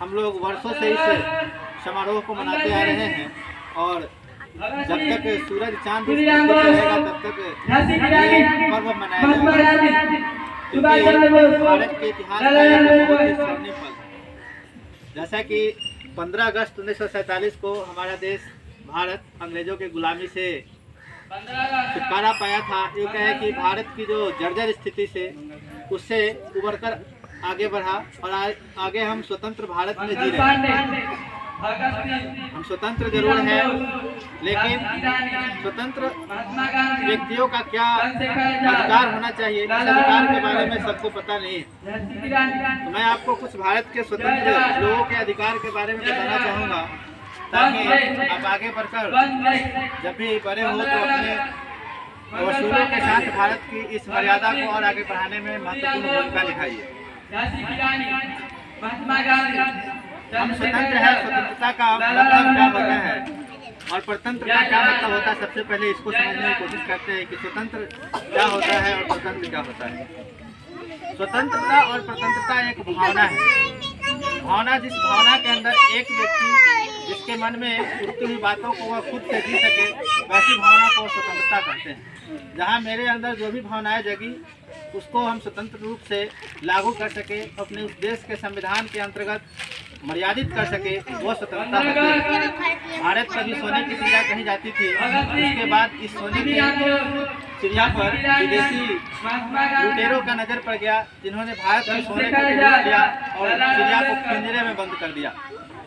हम लोग वर्षों से इस समारोह को मनाते आ रहे हैं और जब तक सूरज चांद रहेगा तब तक ये पर्व मनाया जाएगा, क्योंकि भारत के इतिहास का एक बहुत ही स्वर्णिम पल है। जैसा कि 15 अगस्त 1947 को हमारा देश भारत अंग्रेजों के गुलामी से छुटकारा पाया था। ये कहे कि भारत की जो जर्जर स्थिति से उससे उबरकर आगे बढ़ा और आगे हम स्वतंत्र भारत में जी रहे हैं। हम स्वतंत्र जरूर हैं, लेकिन स्वतंत्र व्यक्तियों का क्या अधिकार होना चाहिए, इस अधिकार के बारे में सबको पता नहीं है। तो मैं आपको कुछ भारत के स्वतंत्र लोगों के अधिकार के बारे में बताना चाहूँगा, ताकि आप आगे बढ़कर जब भी बड़े हो तो अपने वसूलों के साथ भारत की इस मर्यादा को और आगे बढ़ाने में महत्वपूर्ण भूमिका निभाइए। हम स्वतंत्र है, स्वतंत्रता का मतलब क्या होता है और परतंत्र का क्या मतलब होता है, सबसे पहले इसको समझने की कोशिश करते हैं कि स्वतंत्र क्या होता है और स्वतंत्र क्या होता है। स्वतंत्रता और स्वतंत्रता एक भावना है। भावना, जिस भावना के अंदर एक व्यक्ति जिसके मन में उठती हुई बातों को वह खुद से जी सके, वैसी भावना को स्वतंत्रता कहते हैं। जहाँ मेरे अंदर जो भी भावनाएं जगी उसको हम स्वतंत्र रूप से लागू कर सके, अपने उस देश के संविधान के अंतर्गत मर्यादित कर सके, वो स्वतंत्रता होती है। भारत कभी सोने की चिड़िया कही जाती थी, उसके बाद इस सोने की चिड़िया पर विदेशी लुटेरों का नजर पड़ गया, जिन्होंने भारत में सोने को लूट लिया और चिड़िया को पिंजरे में बंद कर दिया।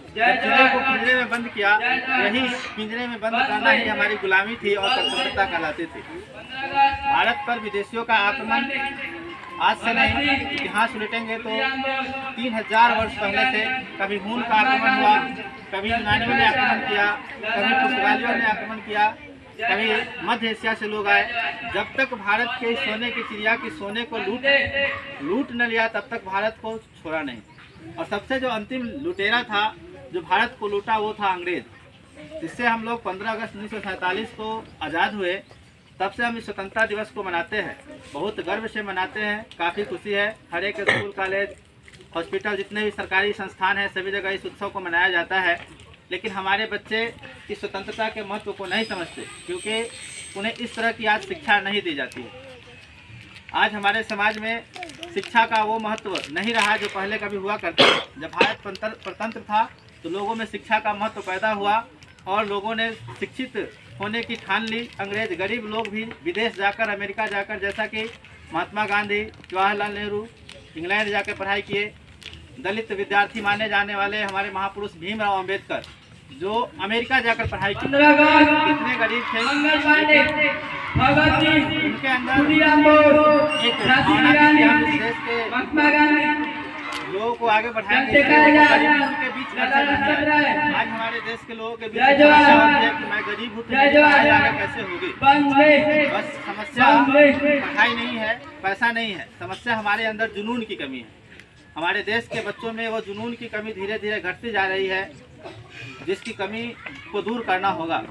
जब चिड़िया को पिंजरे में बंद किया, यही पिंजरे में बंद करना ही हमारी गुलामी थी और स्वतंत्रता कहलाती थी। भारत पर विदेशियों का आक्रमण आज से नहीं, इतिहास उलटेंगे तो 3000 वर्ष पहले से कभी हुन का आक्रमण हुआ, कभी यूनानियों ने आक्रमण किया, कभी पुर्तगालियों ने आक्रमण किया, कभी मध्य एशिया से लोग आए। जब तक भारत के सोने की चिड़िया की सोने को लूट न लिया, तब तक भारत को छोड़ा नहीं। और सबसे जो अंतिम लुटेरा था जो भारत को लूटा, वो था अंग्रेज, जिससे हम लोग 15 अगस्त 1947 को आज़ाद हुए। तब से हम इस स्वतंत्रता दिवस को मनाते हैं, बहुत गर्व से मनाते हैं, काफ़ी खुशी है। हर एक स्कूल, कॉलेज, हॉस्पिटल, जितने भी सरकारी संस्थान हैं, सभी जगह इस उत्सव को मनाया जाता है। लेकिन हमारे बच्चे इस स्वतंत्रता के महत्व को नहीं समझते, क्योंकि उन्हें इस तरह की आज शिक्षा नहीं दी जाती है। आज हमारे समाज में शिक्षा का वो महत्व नहीं रहा जो पहले कभी हुआ करता था। जब भारत स्वतंत्र था तो लोगों में शिक्षा का महत्व पैदा हुआ और लोगों ने शिक्षित होने की ठान ली। अंग्रेज गरीब लोग भी विदेश जाकर, अमेरिका जाकर, जैसा कि महात्मा गांधी, जवाहरलाल नेहरू इंग्लैंड जाकर पढ़ाई किए। दलित विद्यार्थी माने जाने वाले हमारे महापुरुष भीमराव अंबेडकर जो अमेरिका जाकर पढ़ाई की, कितने गरीब थे, उनके अंदर एक भावना थी कि हम इस देश के लोगों को आगे बढ़ाएंगे, उनके बीच आज हमारे देश के लोगों के बीच समस्या होती है कि मैं गरीब हूँ तो पढ़ाई आगे कैसे होगी। बस समस्या पढ़ाई नहीं है, पैसा नहीं है, समस्या हमारे अंदर जुनून की कमी है। हमारे देश के बच्चों में वो जुनून की कमी धीरे धीरे घटती जा रही है, जिसकी कमी को दूर करना होगा।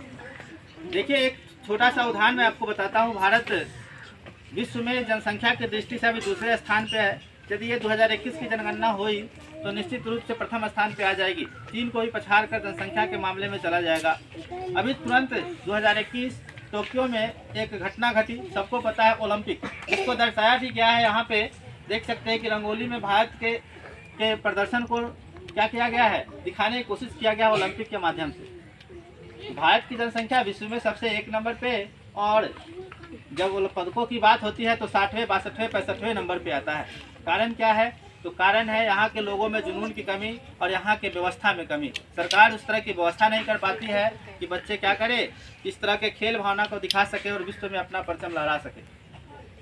देखिए, एक छोटा सा उदाहरण मैं आपको बताता हूँ। भारत विश्व में जनसंख्या की दृष्टि से अभी दूसरे स्थान पे है। यदि ये 2021 की जनगणना हुई तो निश्चित रूप से प्रथम स्थान पे आ जाएगी। चीन को ही पछाड़ कर जनसंख्या के मामले में चला जाएगा। अभी तुरंत 2021 टोक्यो में एक घटना घटी, सबको पता है, ओलंपिक, जिसको दर्शाया भी गया है। यहाँ पे देख सकते हैं कि रंगोली में भारत के प्रदर्शन को क्या किया गया है, दिखाने की कोशिश किया गया ओलंपिक के माध्यम से। भारत की जनसंख्या विश्व में सबसे 1 नंबर पे, और जब पदकों की बात होती है तो 60वें, 62वें, 65वें नंबर पे आता है। कारण क्या है? तो कारण है यहाँ के लोगों में जुनून की कमी और यहाँ के व्यवस्था में कमी। सरकार उस तरह की व्यवस्था नहीं कर पाती है कि बच्चे क्या करें, इस तरह के खेल भावना को दिखा सके और विश्व में अपना परचम लहरा सके।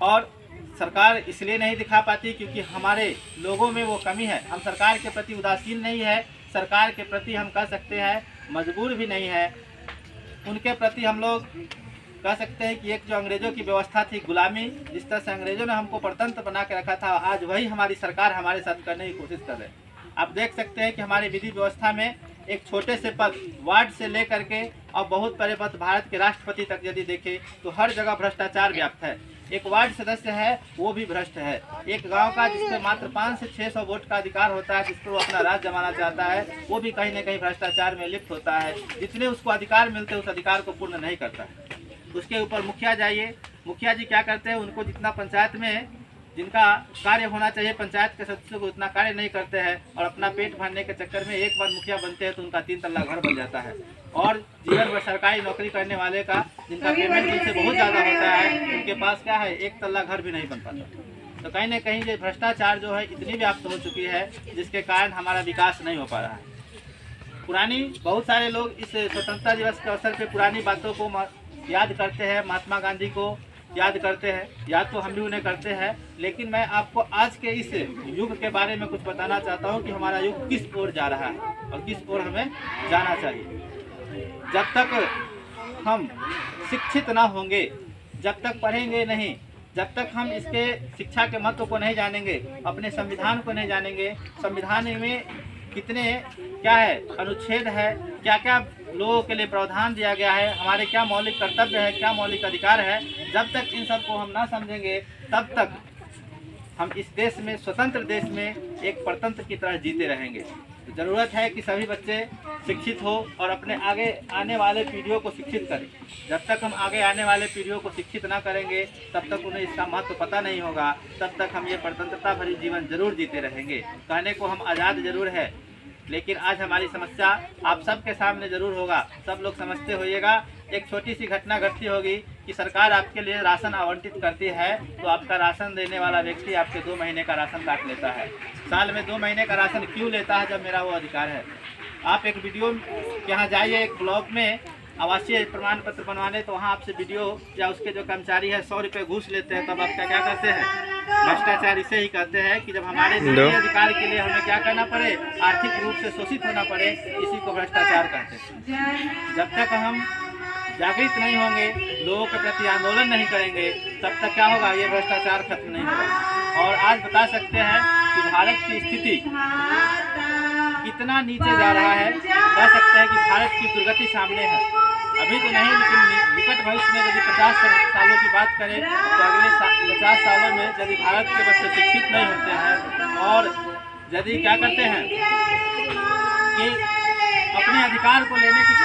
और सरकार इसलिए नहीं दिखा पाती क्योंकि हमारे लोगों में वो कमी है। हम सरकार के प्रति उदासीन नहीं है, सरकार के प्रति हम कह सकते हैं मजबूर भी नहीं है। उनके प्रति हम लोग कह सकते हैं कि एक जो अंग्रेजों की व्यवस्था थी, गुलामी, जिस तरह से अंग्रेजों ने हमको परतंत्र बना के रखा था, आज वही हमारी सरकार हमारे साथ करने की कोशिश कर रहे हैं। आप देख सकते हैं कि हमारी विधि व्यवस्था में एक छोटे से पद, वार्ड से लेकर के और बहुत बड़े पद, भारत के राष्ट्रपति तक यदि देखें तो हर जगह भ्रष्टाचार व्याप्त है। एक वार्ड सदस्य है वो भी भ्रष्ट है। एक गांव का जिसपे मात्र 500 से 600 वोट का अधिकार होता है, जिस पर वो अपना राज जमाना चाहता है, वो भी कहीं न कहीं भ्रष्टाचार में लिप्त होता है। जितने उसको अधिकार मिलते हैं उस अधिकार को पूर्ण नहीं करता है। उसके ऊपर मुखिया जाइए, मुखिया जी क्या करते हैं, उनको जितना पंचायत में जिनका कार्य होना चाहिए पंचायत के सदस्यों को उतना कार्य नहीं करते हैं, और अपना पेट भरने के चक्कर में एक बार मुखिया बनते हैं तो उनका 3 तल्ला घर बन जाता है। और जीवन भर सरकारी नौकरी करने वाले का जिनका पेमेंट उनसे बहुत ज़्यादा होता है, उनके पास क्या है, 1 तल्ला घर भी नहीं बन पाता। तो कहीं न कहीं ये भ्रष्टाचार जो है इतनी व्याप्त हो चुकी है जिसके कारण हमारा विकास नहीं हो पा रहा है। पुरानी बहुत सारे लोग इस स्वतंत्रता दिवस के अवसर पर पुरानी बातों को याद करते हैं, महात्मा गांधी को याद करते हैं, याद तो हम भी उन्हें करते हैं, लेकिन मैं आपको आज के इस युग के बारे में कुछ बताना चाहता हूं कि हमारा युग किस ओर जा रहा है और किस ओर हमें जाना चाहिए। जब तक हम शिक्षित ना होंगे, जब तक पढ़ेंगे नहीं, जब तक हम इसके शिक्षा के महत्व को नहीं जानेंगे, अपने संविधान को नहीं जानेंगे, संविधान में कितने क्या है अनुच्छेद है, क्या क्या लोगों के लिए प्रावधान दिया गया है, हमारे क्या मौलिक कर्तव्य है, क्या मौलिक अधिकार है, जब तक इन सब को हम ना समझेंगे तब तक हम इस देश में, स्वतंत्र देश में एक परतंत्र की तरह जीते रहेंगे। तो ज़रूरत है कि सभी बच्चे शिक्षित हो और अपने आगे आने वाले पीढ़ियों को शिक्षित करें। जब तक हम आगे आने वाले पीढ़ियों को शिक्षित ना करेंगे तब तक उन्हें इसका महत्व पता नहीं होगा, तब तक हम ये परतंत्रता भरी जीवन जरूर जीते रहेंगे। कहने को हम आज़ाद जरूर है, लेकिन आज हमारी समस्या आप सबके सामने ज़रूर होगा, सब लोग समझते होइएगा। एक छोटी सी घटना घटती होगी कि सरकार आपके लिए राशन आवंटित करती है, तो आपका राशन देने वाला व्यक्ति आपके 2 महीने का राशन काट लेता है। साल में 2 महीने का राशन क्यों लेता है जब मेरा वो अधिकार है? आप एक वीडियो यहाँ जाइए, एक ब्लॉक में आवासीय प्रमाण पत्र बनवाने, तो वहाँ आपसे वीडियो या उसके जो कर्मचारी है 100 रुपये घूस लेते हैं, तब आप क्या करते हैं? भ्रष्टाचार इसे ही कहते हैं कि जब हमारे अधिकार के लिए हमें क्या करना पड़े, आर्थिक रूप से शोषित होना पड़े, इसी को भ्रष्टाचार कहते हैं। जब तक हम जागृत नहीं होंगे, लोगों के प्रति आंदोलन नहीं करेंगे, तब तक क्या होगा, ये भ्रष्टाचार खत्म नहीं होगा। और आज बता सकते हैं कि भारत की स्थिति कितना नीचे जा रहा है, कह सकते हैं कि भारत की दुर्गति सामने है। अभी तो नहीं, लेकिन निकट भविष्य में यदि 50 सालों की बात करें तो अगले 50 सालों में यदि भारत के बच्चे शिक्षित नहीं होते हैं और यदि क्या करते हैं कि अपने अधिकार को लेने की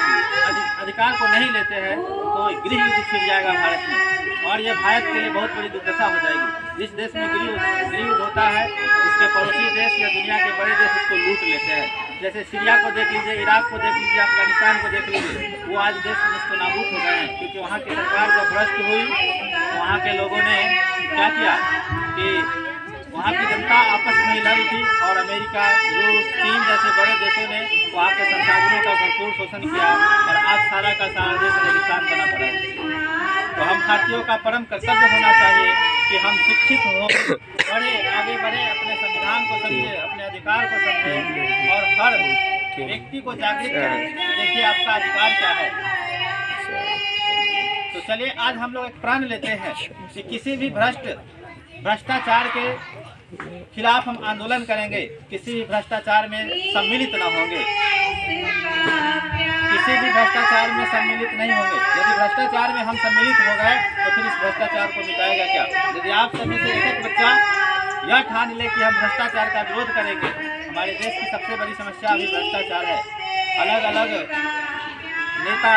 अधिकार को नहीं लेते हैं, तो गृह युद्ध छिड़ जाएगा भारत में, और ये भारत के लिए बहुत बड़ी दुर्दशा हो जाएगी। जिस देश में गृह युद्ध होता है उसके पड़ोसी देश या दुनिया के बड़े देश उसको लूट लेते हैं। जैसे सीरिया को देख लीजिए, इराक को देख लीजिए, अफगानिस्तान को देख लीजिए, वो आज देश निस्तनाबूद हो गए हैं, क्योंकि वहाँ की सरकार जब भ्रष्ट हुई तो वहाँ के लोगों ने क्या किया कि वहाँ की जनता आपस में लड़ी थी, और अमेरिका, रूस, चीन जैसे बड़े देशों ने वहाँ के संसाधनों का भरपूर शोषण किया, और आज सारा का सारा देश रेगिस्तान बना पड़ा है। तो हम भारतीयों का परम कर्तव्य होना चाहिए कि हम शिक्षित हों, बढ़े, आगे बढ़े, अपने संविधान को समझें, अपने अधिकार को समझें, और हर व्यक्ति को जागृत करें। देखिए आपका अधिकार क्या है। तो चलिए आज हम लोग एक प्रण लेते हैं कि किसी भी भ्रष्टाचार के खिलाफ हम आंदोलन करेंगे, किसी भी भ्रष्टाचार में सम्मिलित न होंगे, किसी भी भ्रष्टाचार में सम्मिलित नहीं होंगे। यदि भ्रष्टाचार में हम सम्मिलित हो गए तो फिर इस भ्रष्टाचार को मिटाएगा क्या? यदि आप सब में से एक बच्चा यह ठान ले कि हम भ्रष्टाचार का विरोध करेंगे, हमारे देश की सबसे बड़ी समस्या अभी भ्रष्टाचार है। अलग अलग नेता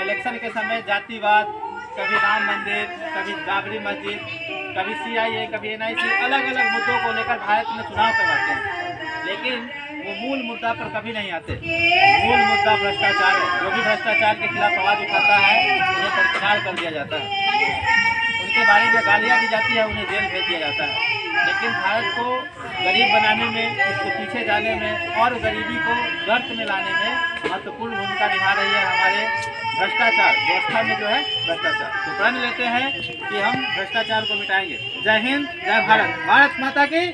इलेक्शन के समय जातिवाद, कभी राम मंदिर, कभी बाबरी मस्जिद, कभी CIA, कभी NIC, अलग अलग मुद्दों को लेकर भारत में चुनाव करवाते हैं, लेकिन वो मूल मुद्दा पर कभी नहीं आते। मूल मुद्दा भ्रष्टाचार है। जो भी भ्रष्टाचार के खिलाफ आवाज उठाता है उन्हें बर्खास्त कर दिया जाता है, उनके बारे में गालियाँ दी जाती है, उन्हें जेल भेज दिया जाता है। लेकिन भारत को गरीब बनाने में, इसको पीछे जाने में और गरीबी को गर्त में लाने में महत्वपूर्ण भूमिका निभा रही है हमारे भ्रष्टाचार व्यवस्था में जो है भ्रष्टाचार। तो प्रण लेते हैं कि हम भ्रष्टाचार को मिटाएंगे। जय हिंद, जय भारत, भारत माता की।